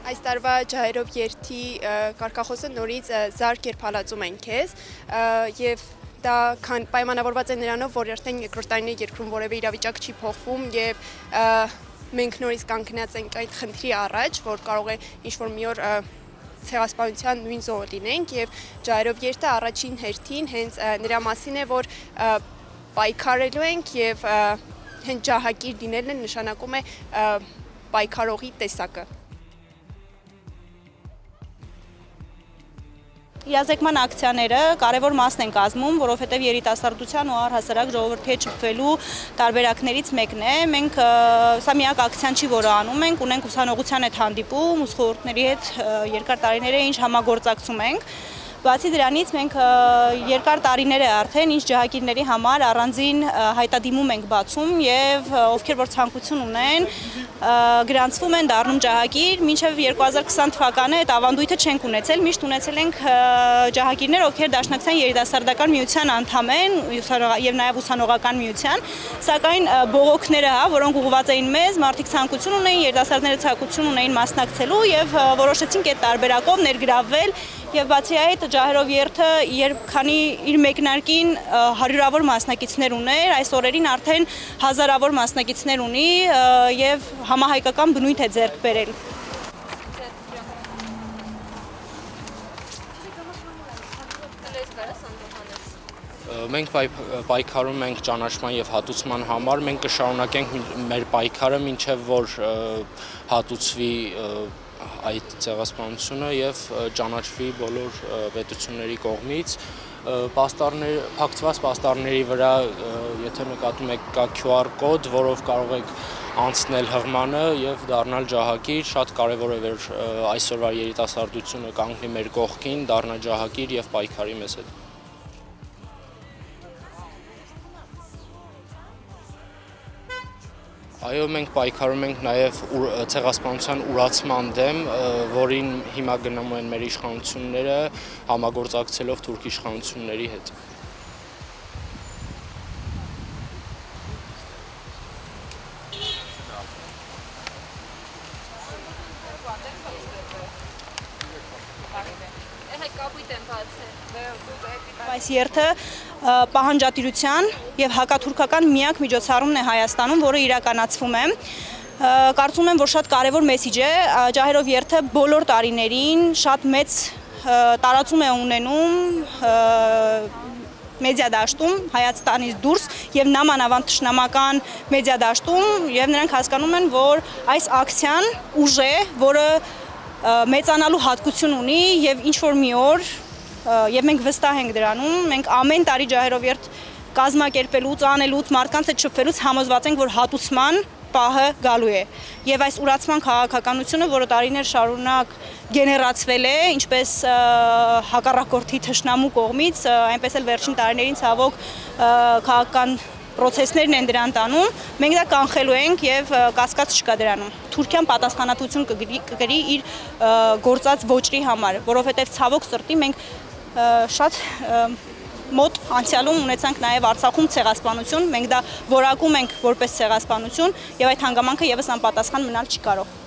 Այս տարվա ջահերով երթի կարգախոսը նորից զարկ երբալածում են քեզ եւ դա պայմանավորված է նրանով, որ արդեն երկրորդ տարին է երկրում որևէ իրավիճակ չի փոխվում եւ մենք նորից կանգնած ենք այդ խնդրի առաջ, որ կարող է ինչ-որ մի օր ցեղասպանության նույն զոհը լինենք եւ ջահերով երթը առաջին հերթին հենց նրա մասին է, որ պայքարելու ենք եւ հենց ջահակիր լինելն նշանակում է պայքարողի տեսակը։ Իրազեկման ակցիաները կարևոր մասն են կազմում, որովհետև երիտասարդության ու առհասարակ ժողովրդի հետ շփվելու տարբերակներից մեկն է։ Մենք սա միակ ակցիան չի, որը անում ենք, ունենք ուսանողության հետ հանդիպում, ուսխորհուրդների հետ երկար տարիներ է ինչ համագործակցում ենք։ Բացի դրանից մենք երկար տարիներ է արդեն ինչ ջահակիրների համար առանձին հայտադիմում ենք բացում եւ ովքեր որ ցանկություն ունեն գրանցվում են դառնում ջահակիր, մինչեւ 2020 թվականը այդ ավանդույթը չենք ունեցել, միշտ ունեցել ենք ջահակիրներ, ովքեր Դաշնակցության երիտասարդական միության անդամ են եւ նաեւ ուսանողական միության, սակայն բողոքները, որոնք ուղղված էին մեզ, մարդիկ ցանկություն ունեին, երիտասարդները ցանկություն ունեին մասնակցելու եւ որոշեցինք այդ տարբերակով ներգրավվել եւ բացի այդ ջահերով երթը քանի իր մեկնարկին հարյուրավոր մասնակիցներ ուներ, այս օրերին արդեն հազարավոր մասնակիցներ ունի եւ համահայկական բնույթ է ձեռք բերել։ Մենք պայքարում ենք ճանաչման եւ հատուցման համար, մենք կշարունակենք մեր պայքարը մինչեւ որ հատուցվի այդ ցեղասպանությունը եւ ճանաչվի բոլոր պետությունների կողմից փակցված պաստառների վրա եթե նկատում եք կա QR կոդ, որով կարող եք անցնել հղմանը եւ դառնալ ջահակիր, շատ կարեւոր է որ այսօրվա երիտասարդությունը կանգնի մեր կողքին, դառնա ջահակիր եւ պայքարի մեզ հետ։ Այո, մենք պայքարում ենք նաև ցեղասպանության ուրացման դեմ, որին հիմա գնում են մեր իշխանությունները համագործակցելով թուրք իշխանությունների հետ։ Այս երթը պահանջատիրության եւ հակաթուրքական միակ միջոցառումն է Հայաստանում, որը իրականացվում է։ Կարծում եմ, որ շատ կարևոր մեսիջ է, ջահերով երթը բոլոր տարիներին շատ մեծ տարածում է ունենում մեդիադաշտում Հայաստանից դուրս եւ նամանավանդ թշնամական մեդիադաշտում եւ նրանք հասկանում են, որ այս ակցիան ուժ է, որը մեծանալու հատկություն ունի եւ ինչ որ մի օր եւ մենք վստահ ենք դրանում, մենք ամեն տարի ջահերով երթ կազմակերպելուց, անելուց, մարդկանց հետ շփվելուց համոզված ենք, որ հատուցման պահը գալու է։ Եվ այս ուրացման քաղաքականությունը, որը տարիներ շարունակ գեներացվել է, ինչպես հակառակորդի թշնամու կողմից, այնպես էլ վերջին տարիներին ցավոք քաղաքական պրոցեսներն են դրան տանում, մենք դա կանխելու ենք եւ կասկած չկա դրանում։ Թուրքիան պատասխանատվություն կգրի իր գործած ոճի համար, որովհետեւ ցավոք սրտի մենք շատ մոտ անցյալում ունեցանք նաև Արցախում ցեղասպանություն, մենք դա որակում ենք որպես ցեղասպանություն եւ այդ հանգամանքը եւս անպատասխան մնալ չի կարող։